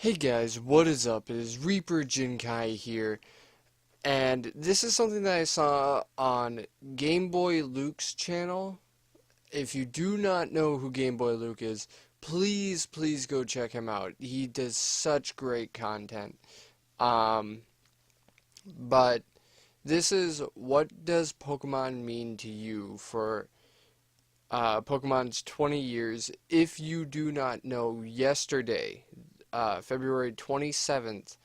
Hey guys, what is up? It is Reaper Jinkai here, and this is something that I saw on Game Boy Luke's channel. If you do not know who Game Boy Luke is, please go check him out. He does such great content. Um, but this is what does Pokemon mean to you for Pokemon's 20 years. If you do not know, yesterday, February 27th,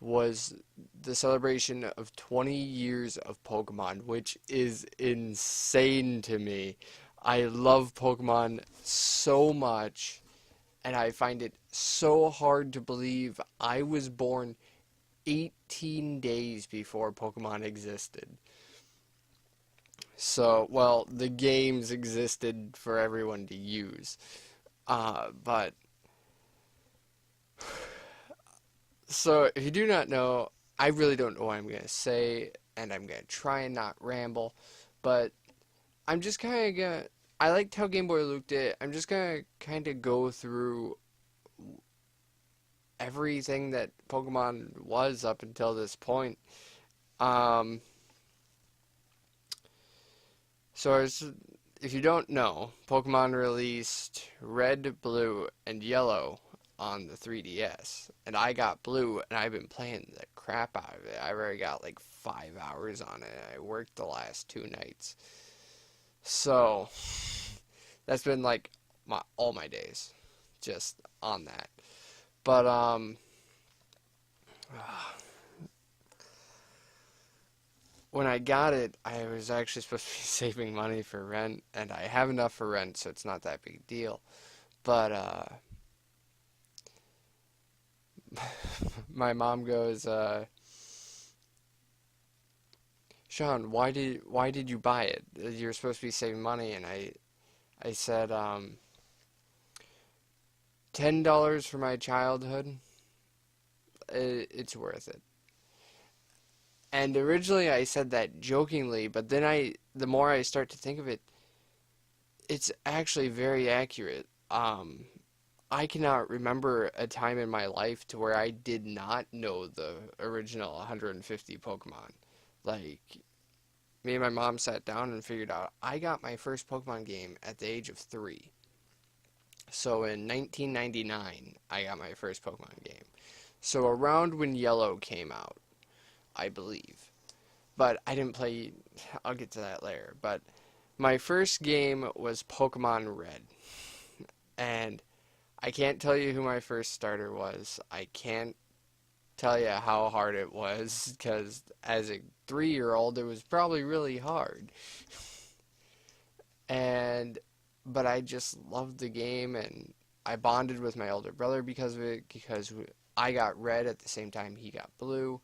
was the celebration of 20 years of Pokemon, which is insane to me. I love Pokemon so much, and I find it so hard to believe I was born 18 days before Pokemon existed. So, well, the games existed for everyone to use. But So, if you do not know, I really don't know what I'm going to say, and I'm going to try and not ramble, but I'm just kind of going to. I liked how Game Boy Luke did. I'm just going to kind of go through everything that Pokemon was up until this point. Um, if you don't know, Pokemon released Red, Blue, and Yellow on the 3DS, and I got Blue, and I've been playing the crap out of it. I already got like 5 hours on it. I worked the last 2 nights, so that's been like all my days just on that. But when I got it, I was actually supposed to be saving money for rent, and I have enough for rent, so it's not that big a deal. But my mom goes, Sean, why did you buy it? You're supposed to be saving money, and I said, $10 for my childhood. It's worth it. And originally I said that jokingly, but then the more I start to think of it, it's actually very accurate. I cannot remember a time in my life to where I did not know the original 150 Pokemon. Like, me and my mom sat down and figured out I got my first Pokemon game at the age of 3. So in 1999, I got my first Pokemon game. So around when Yellow came out, I believe. But I didn't play, I'll get to that later. But my first game was Pokemon Red. And I can't tell you who my first starter was. I can't tell you how hard it was, because as a 3-year-old, it was probably really hard. And but I just loved the game, and I bonded with my older brother because of it, because I got red at the same time he got blue,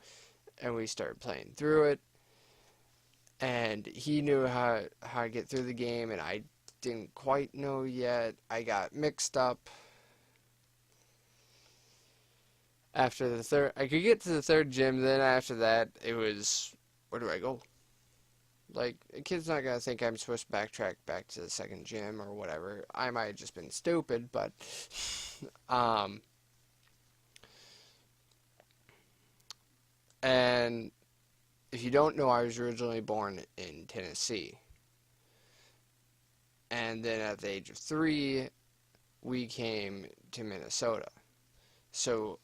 and we started playing through it, and he knew how to get through the game, and I didn't quite know yet. I got mixed up after the third. I could get to the third gym, then after that it was, where do I go? Like, a kid's not gonna think I'm supposed to backtrack back to the second gym or whatever. I might have just been stupid, but um and if you don't know, I was originally born in Tennessee. And then at the age of 3, we came to Minnesota. So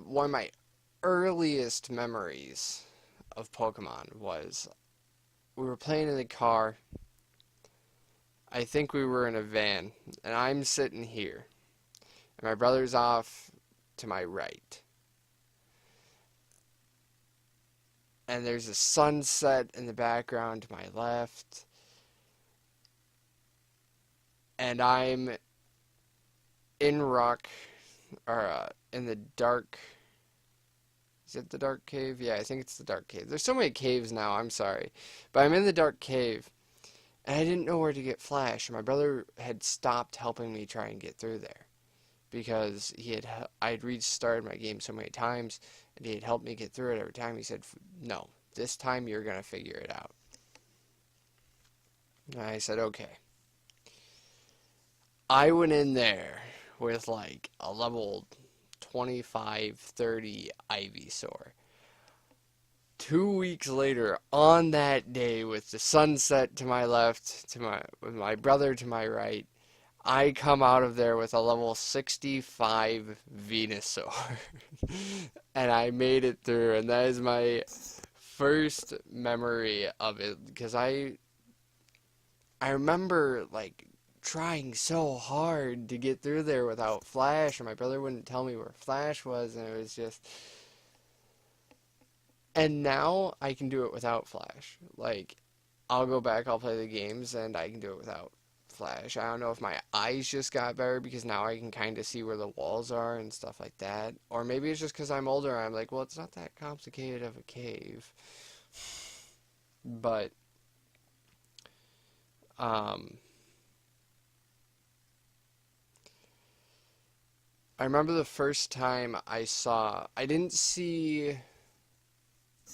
one of my earliest memories of Pokemon was we were playing in the car. I think we were in a van, and I'm sitting here, and my brother's off to my right. And there's a sunset in the background to my left, and I'm in rock, or in the dark. Is it the dark cave? Yeah, I think it's the dark cave. There's so many caves now, I'm sorry. But I'm in the dark cave, and I didn't know where to get Flash. My brother had stopped helping me try and get through there, because I had restarted my game so many times, and he had helped me get through it every time. He said, no, this time you're going to figure it out. And I said, okay. I went in there with like a level 25, 30 Ivysaur. 2 weeks later, on that day, with the sunset to my left, with my brother to my right, I come out of there with a level 65 Venusaur. And I made it through, and that is my first memory of it, because I remember like trying so hard to get through there without Flash, and my brother wouldn't tell me where Flash was, and it was just. And now I can do it without Flash. Like, I'll go back, I'll play the games, and I can do it without Flash. I don't know if my eyes just got better because now I can kind of see where the walls are and stuff like that. Or maybe it's just because I'm older, I'm like, well, it's not that complicated of a cave. But, um, I remember the first time I didn't see,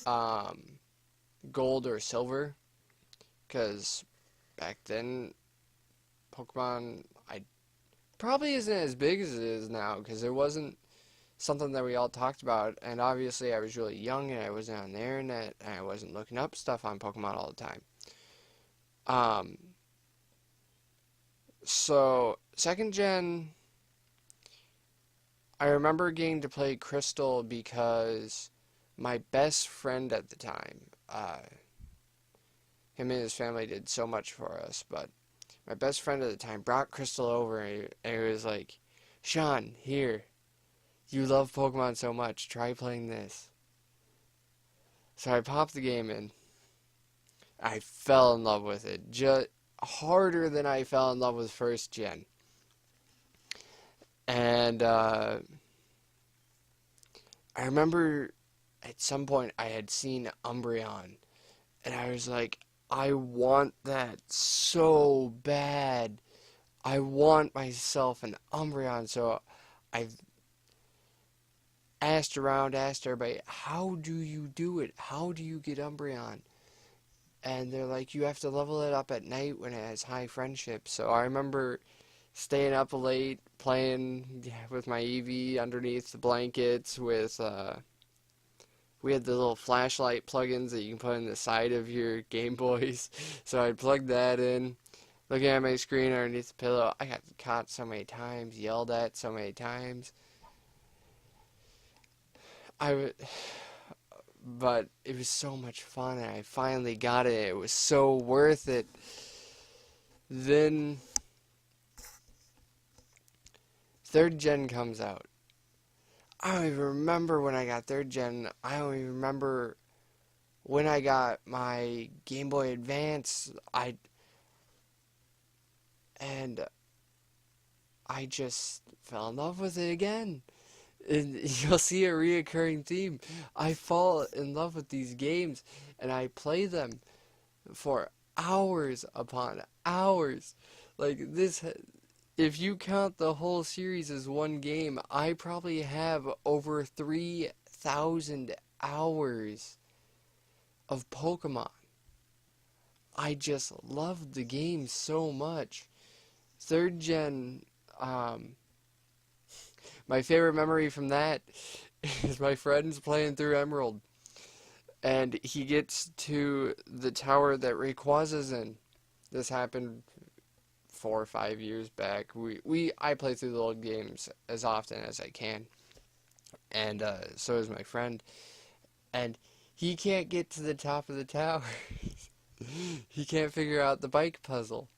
um, gold or silver, because back then, Pokemon, I probably isn't as big as it is now, because there wasn't something that we all talked about, and obviously I was really young, and I wasn't on the internet, and I wasn't looking up stuff on Pokemon all the time. Um, so, second gen, I remember getting to play Crystal because my best friend at the time, him and his family did so much for us, but my best friend at the time brought Crystal over, and he was like, Sean, here, you love Pokemon so much, try playing this. So I popped the game in. I fell in love with it, just harder than I fell in love with first gen. And I remember at some point I had seen Umbreon, and I was like, I want that so bad. I want myself an Umbreon. So I asked around, asked everybody, how do you do it? How do you get Umbreon? And they're like, you have to level it up at night when it has high friendship. So I remember staying up late, playing with my Eevee underneath the blankets with, we had the little flashlight plugins that you can put in the side of your Game Boys. So I'd plug that in, looking at my screen underneath the pillow. I got caught so many times, yelled at so many times. But it was so much fun, and I finally got it. It was so worth it. Then, third gen comes out. I don't even remember when I got third gen. I don't even remember when I got my Game Boy Advance. And I just fell in love with it again. And you'll see a reoccurring theme. I fall in love with these games, and I play them for hours upon hours. Like this, if you count the whole series as one game, I probably have over 3,000 hours of Pokemon. I just love the game so much. Third gen, my favorite memory from that is my friends playing through Emerald. And he gets to the tower that Rayquaza's in. This happened 4 or 5 years back. I play through the old games as often as I can. And so is my friend. And he can't get to the top of the tower. He can't figure out the bike puzzle.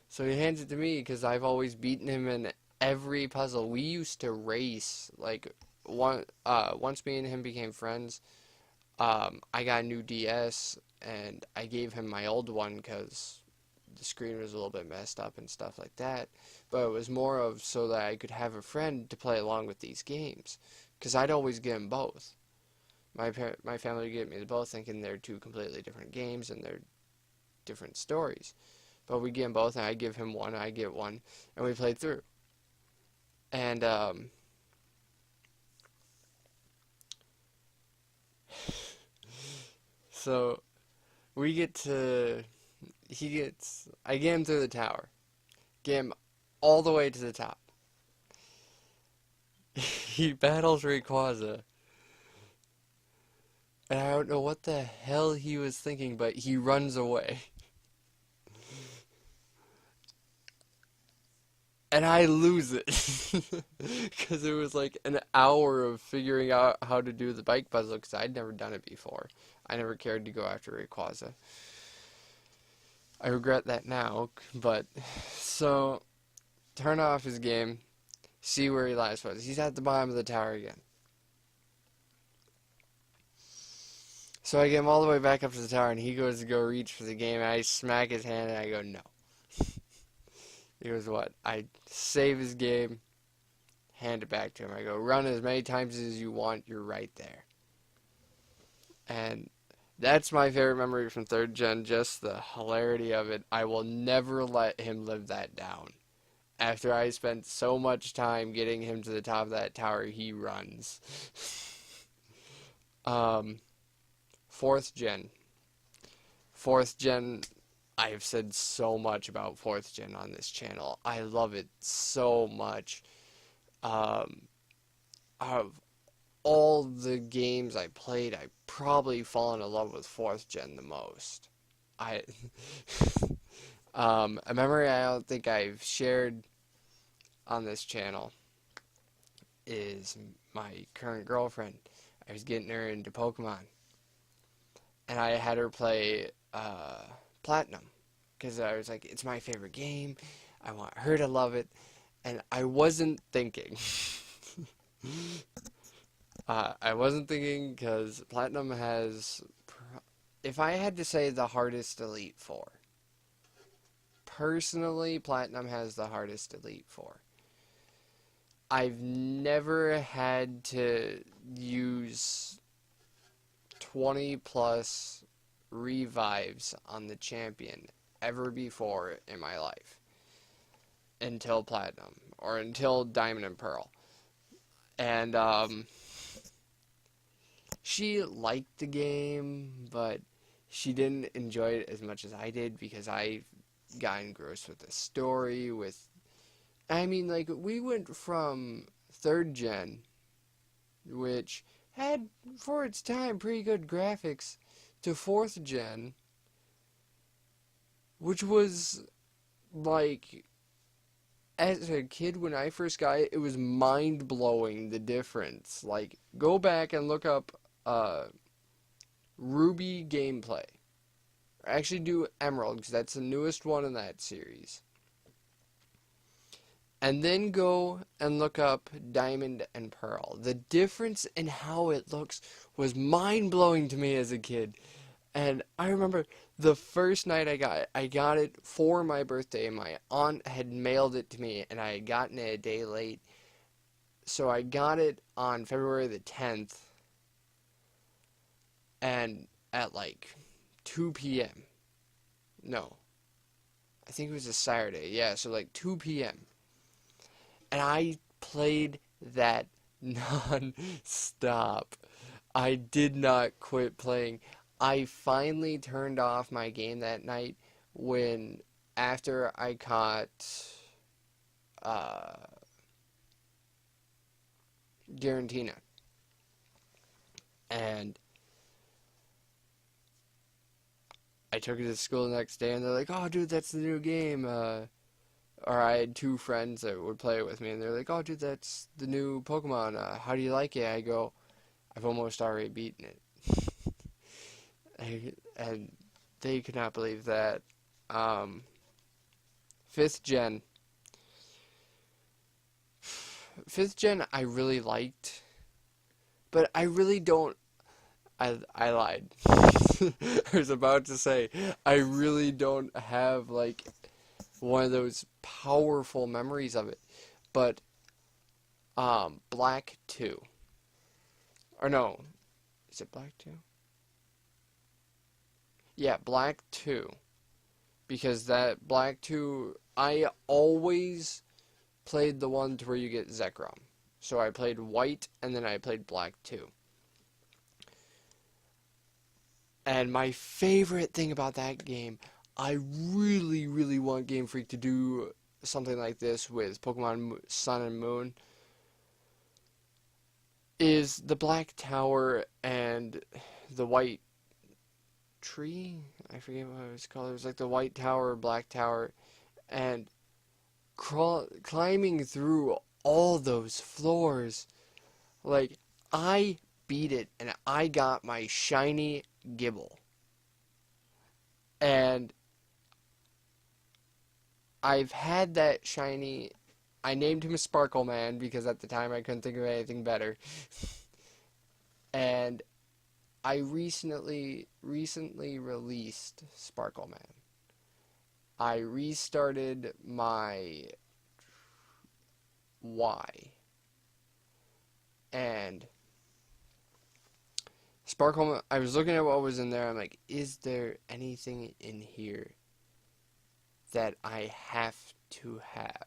So he hands it to me because I've always beaten him in every puzzle. We used to race. Like, once me and him became friends, I got a new DS, and I gave him my old one because the screen was a little bit messed up and stuff like that. But it was more of so that I could have a friend to play along with these games, because I'd always get them both. My family would get me both, thinking they're two completely different games and they're different stories. But we get them both, and I give him one, I get one, and we played through. And so we get to, I get him through the tower, get him all the way to the top. he battles Rayquaza. And I don't know what the hell he was thinking, but he runs away. And I lose it. Because it was like an hour of figuring out how to do the bike puzzle, because I'd never done it before. I never cared to go after Rayquaza. I regret that now, but... So, turn off his game, see where he last was. He's at the bottom of the tower again. So I get him all the way back up to the tower, and he goes to go reach for the game, and I smack his hand, and I go, no. He goes, what? I save his game, hand it back to him. I go, run as many times as you want, you're right there. And that's my favorite memory from 3rd Gen, just the hilarity of it. I will never let him live that down. After I spent so much time getting him to the top of that tower, he runs. 4th Gen. 4th Gen, I have said so much about 4th Gen on this channel. I love it so much. Out of all the games I played, I probably fallen in love with 4th Gen the most. A memory I don't think I've shared on this channel is my current girlfriend. I was getting her into Pokemon. And I had her play Platinum, because I was like, it's my favorite game, I want her to love it, and I wasn't thinking. I wasn't thinking, because Platinum has, if I had to say the hardest Elite Four, personally, Platinum has the hardest Elite Four. I've never had to use 20 plus revives on the champion ever before in my life until Platinum, or until Diamond and Pearl. And she liked the game, but she didn't enjoy it as much as I did, because I got engrossed with the story, I mean, like, we went from 3rd Gen, which had, for its time, pretty good graphics, to 4th Gen, which was, like, as a kid when I first got it, it was mind-blowing, the difference. Like, go back and look up Ruby gameplay. Or actually do Emerald, because that's the newest one in that series. And then go and look up Diamond and Pearl. The difference in how it looks was mind-blowing to me as a kid. And I remember the first night I got it for my birthday. My aunt had mailed it to me, and I had gotten it a day late. So I got it on February the 10th. And at like 2 p.m. No. I think it was a Saturday. Yeah, so like 2 p.m. And I played that non-stop. I did not quit playing. I finally turned off my game that night after I caught Garantina. And I took it to school the next day, and they're like, oh, dude, that's the new game. Or I had 2 friends that would play it with me, and they're like, oh, dude, that's the new Pokemon. How do you like it? I go, I've almost already beaten it. And they could not believe that. 5th Gen. 5th Gen I really liked, but I really don't. I lied. I was about to say, I really don't have, like, one of those powerful memories of it. But, Black 2. Or no, is it Black 2? Yeah, Black 2. Because that Black 2, I always played the one to where you get Zekrom. So I played White, and then I played Black 2. And my favorite thing about that game, I really, really want Game Freak to do something like this with Pokemon Sun and Moon. is the Black Tower and the White Tree. I forget what it was called. It was like the White Tower, Black Tower, and climbing through all those floors. Like, I beat it and I got my shiny Gibble. And I've had that shiny. I named him Sparkle Man because at the time I couldn't think of anything better. And I recently released Sparkle Man. I restarted my Y, and Sparkle. I was looking at what was in there. I'm like, is there anything in here that I have to have?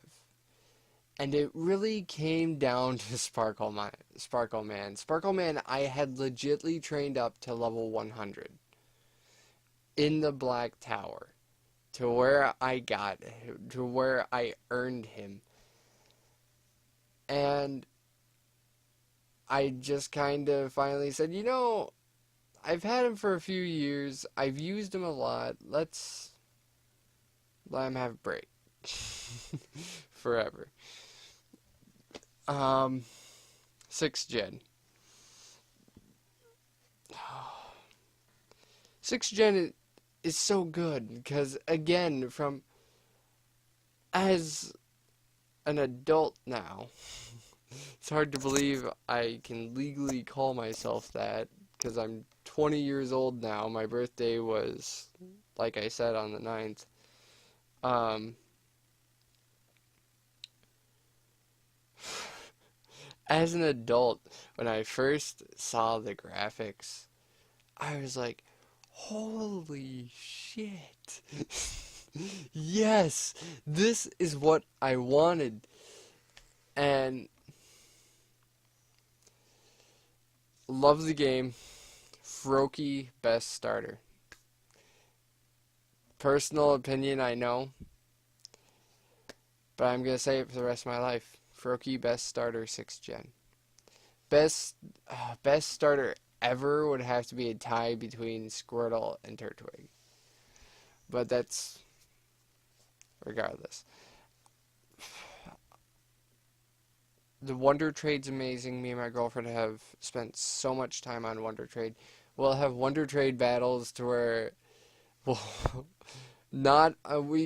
And it really came down to Sparkle Man. Sparkle Man. Sparkle Man, I had legitly trained up to level 100 in the Black Tower to where to where I earned him. And I just kind of finally said, I've had him for a few years. I've used him a lot. Let's let him have a break. Forever. 6th gen. 6th gen is so good because, again, as an adult now, it's hard to believe I can legally call myself that because I'm 20 years old now. My birthday was, like I said, on the 9th. As an adult, when I first saw the graphics, I was like, holy shit. Yes, this is what I wanted. And love the game. Froakie, best starter. Personal opinion, I know. But I'm going to say it for the rest of my life. Froakie, best starter, 6th gen. Best starter ever would have to be a tie between Squirtle and Turtwig. But that's regardless. The Wonder Trade's amazing. Me and my girlfriend have spent so much time on Wonder Trade. We'll have Wonder Trade battles to where we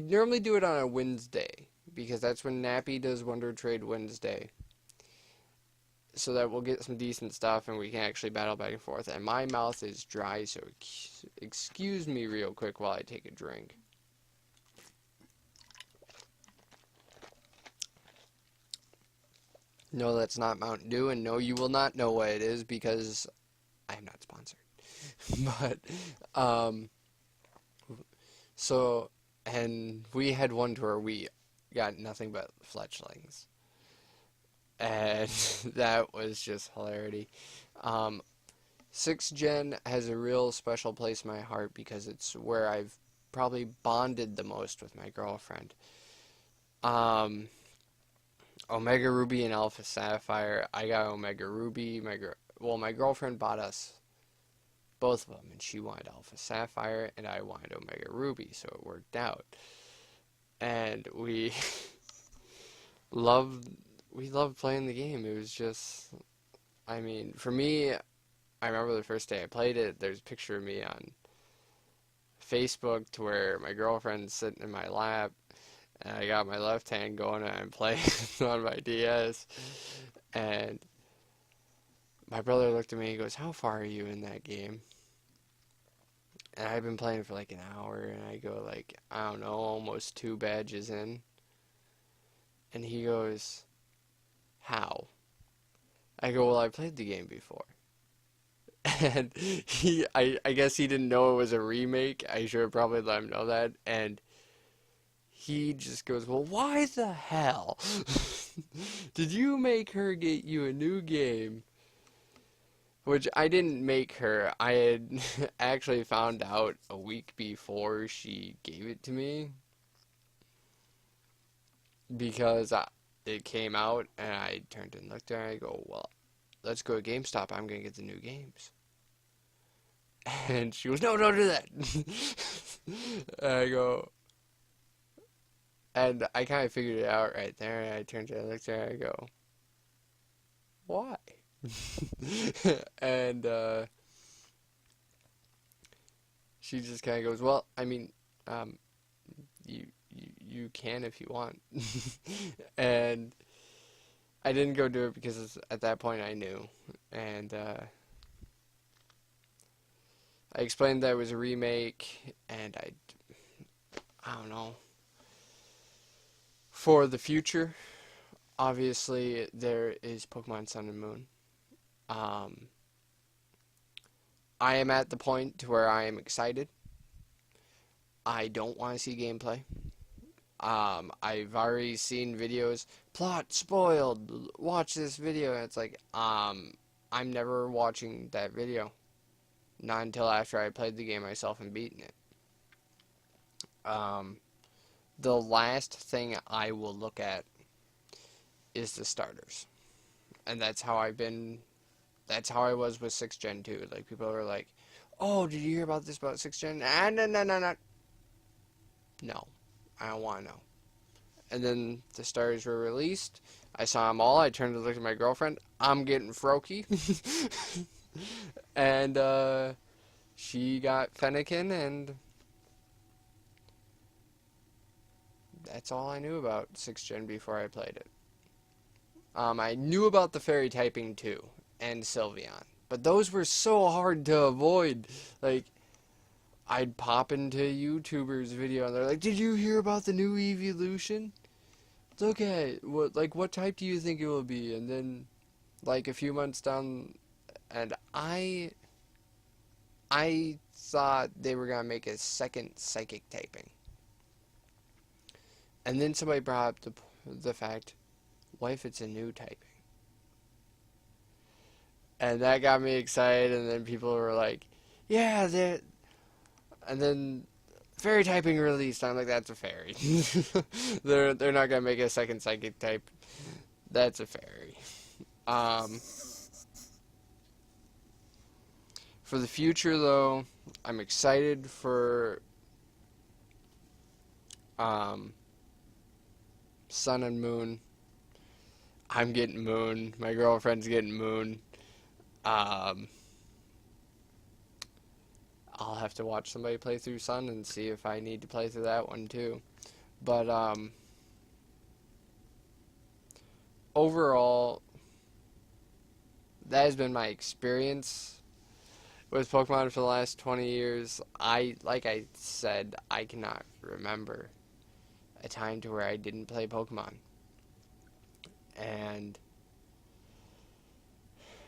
normally do it on a Wednesday because that's when Nappy does Wonder Trade Wednesday. So that we'll get some decent stuff and we can actually battle back and forth. And my mouth is dry, so excuse me real quick while I take a drink. No, that's not Mountain Dew, and no, you will not know what it is because I am not sponsored. But, and we had one to where we got nothing but fletchlings. And that was just hilarity. 6th gen has a real special place in my heart because it's where I've probably bonded the most with my girlfriend. Omega Ruby and Alpha Sapphire. I got Omega Ruby. My girlfriend bought us both of them, and she wanted Alpha Sapphire, and I wanted Omega Ruby, so it worked out. And we loved playing the game. It was just, I mean, for me, I remember the first day I played it, there's a picture of me on Facebook to where my girlfriend's sitting in my lap, and I got my left hand going and I'm playing on my DS. And my brother looked at me and he goes, "How far are you in that game?" And I've been playing for like an hour, and I go like, I don't know, almost 2 badges in. And he goes, "How?" I go, "Well, I played the game before." And I guess he didn't know it was a remake. I should have probably let him know that. And he just goes, "Well, why the hell did you make her get you a new game?" Which I didn't make her. I had actually found out a week before she gave it to me. Because it came out, and I turned and looked at her, and I go, "Well, let's go to GameStop. I'm gonna get the new games. And she goes, no, don't do that. And I go, and I kind of figured it out right there. And I turned to her, I looked at her, and I go, why? And she just kind of goes, well, I mean, um, you can if you want. And I didn't go do it because at that point I knew. And I explained that it was a remake, and I don't know. For the future, obviously there is Pokemon Sun and Moon. Um, I am at the point to where I am excited. I don't want to see gameplay. I've already seen videos, plot spoiled, watch this video, and it's like, I'm never watching that video. Not until after I played the game myself and beaten it. The last thing I will look at is the starters. And that's how I was with 6th Gen 2. Like, people were like, oh, did you hear about this about 6th Gen? Ah, no. No, I don't want to know. And then the starters were released. I saw them all. I turned to look at my girlfriend. I'm getting Froakie. And, she got Fennekin, and that's all I knew about 6th Gen before I played it. I knew about the fairy typing too, and Sylveon. But those were so hard to avoid. Like, I'd pop into YouTubers' video and they're like, did you hear about the new evolution? Look at what type do you think it will be? And then, like, a few months down, and I thought they were gonna make a second psychic typing. And then somebody brought up the fact, what if it's a new typing? And that got me excited, and then people were like, yeah, and then fairy typing released. I'm like, that's a fairy. They're not gonna make a second psychic type. That's a fairy. For the future, though, I'm excited for Sun and Moon. I'm getting Moon. My girlfriend's getting Moon. I'll have to watch somebody play through Sun and see if I need to play through that one too. But overall, that has been my experience with Pokemon for the last 20 years. Like I said, I cannot remember a time to where I didn't play Pokemon. And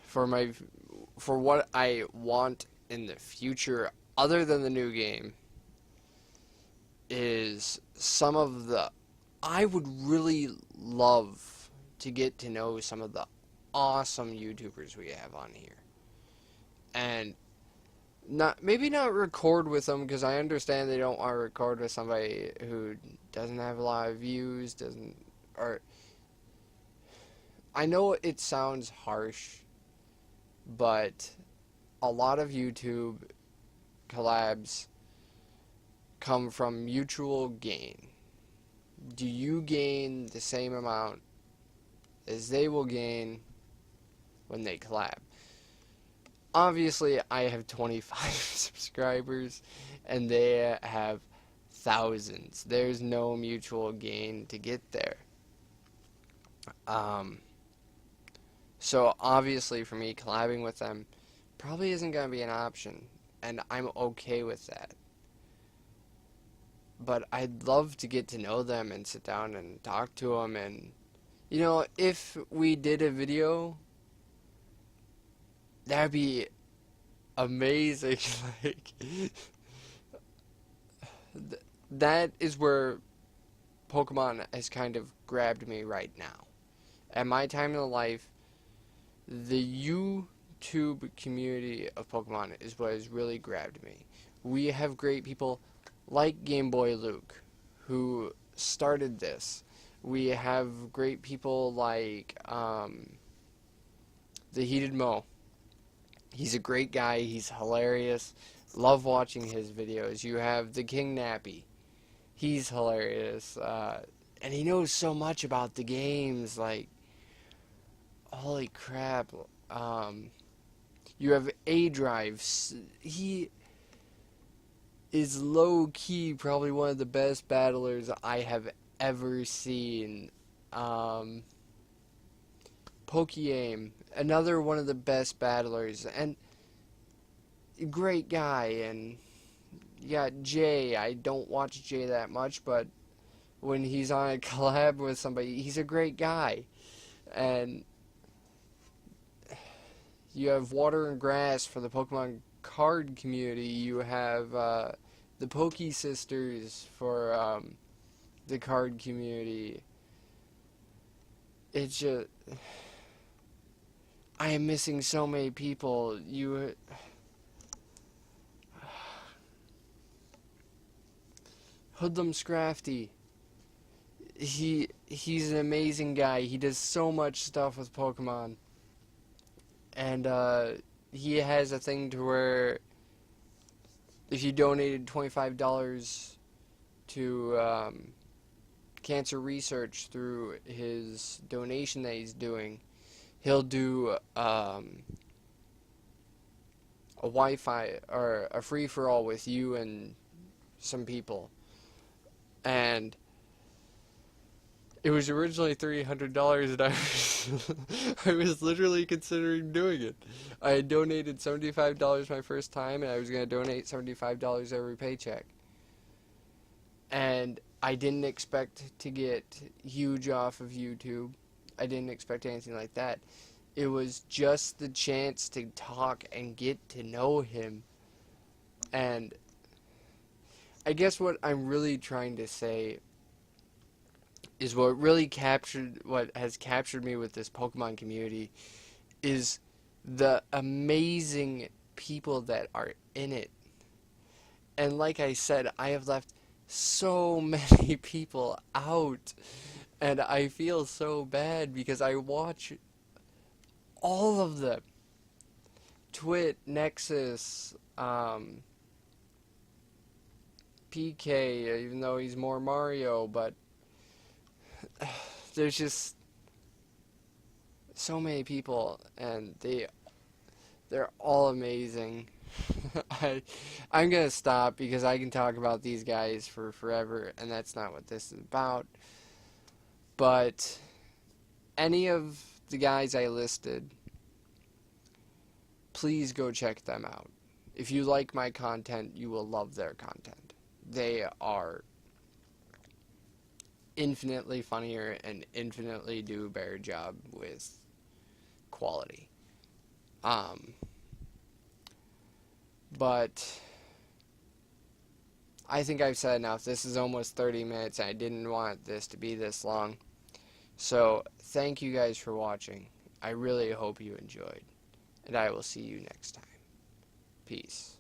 for what I want in the future, other than the new game, is I would really love to get to know some of the awesome YouTubers we have on here. And maybe not record with them, because I understand they don't want to record with somebody who doesn't have a lot of views, or I know it sounds harsh, but a lot of YouTube collabs come from mutual gain. Do you gain the same amount as they will gain when they collab? Obviously, I have 25 subscribers, and they have thousands. There's no mutual gain to get there. So obviously for me, collabing with them probably isn't going to be an option, and I'm okay with that. But I'd love to get to know them and sit down and talk to them, and, you know, if we did a video, that'd be amazing. Like, that is where Pokemon has kind of grabbed me right now. At my time in life, the YouTube community of Pokemon is what has really grabbed me. We have great people like Game Boy Luke, who started this. We have great people like the Heated Mo. He's a great guy. He's hilarious. Love watching his videos. You have the King Nappy. He's hilarious. And he knows so much about the games. Like, holy crap. You have A Drives. He is low-key probably one of the best battlers I have ever seen. Pokémon, another one of the best battlers, and great guy. And you got Jay. I don't watch Jay that much, but when he's on a collab with somebody, he's a great guy. And you have Water and Grass for the Pokemon card community. You have the Poke Sisters for the card community. It's just, I am missing so many people. Hoodlum Scrafty. He's an amazing guy. He does so much stuff with Pokemon. And he has a thing to where if you donated $25 to cancer research through his donation that he's doing, he'll do a Wi-Fi or a free-for-all with you and some people. And it was originally $300, and I was literally considering doing it. I had donated $75 my first time, and I was going to donate $75 every paycheck. And I didn't expect to get huge off of YouTube. I didn't expect anything like that. It was just the chance to talk and get to know him. And I guess what I'm really trying to say is what has captured me with this Pokemon community is the amazing people that are in it. And like I said, I have left so many people out, and I feel so bad because I watch all of them. Twit, Nexus, PK, even though he's more Mario, but there's just so many people, and they're all amazing. I'm gonna stop because I can talk about these guys for forever, and that's not what this is about. But any of the guys I listed, please go check them out. If you like my content, you will love their content. They are infinitely funnier and infinitely do a better job with quality. But I think I've said enough. This is almost 30 minutes, and I didn't want this to be this long. So, thank you guys for watching. I really hope you enjoyed, and I will see you next time. Peace.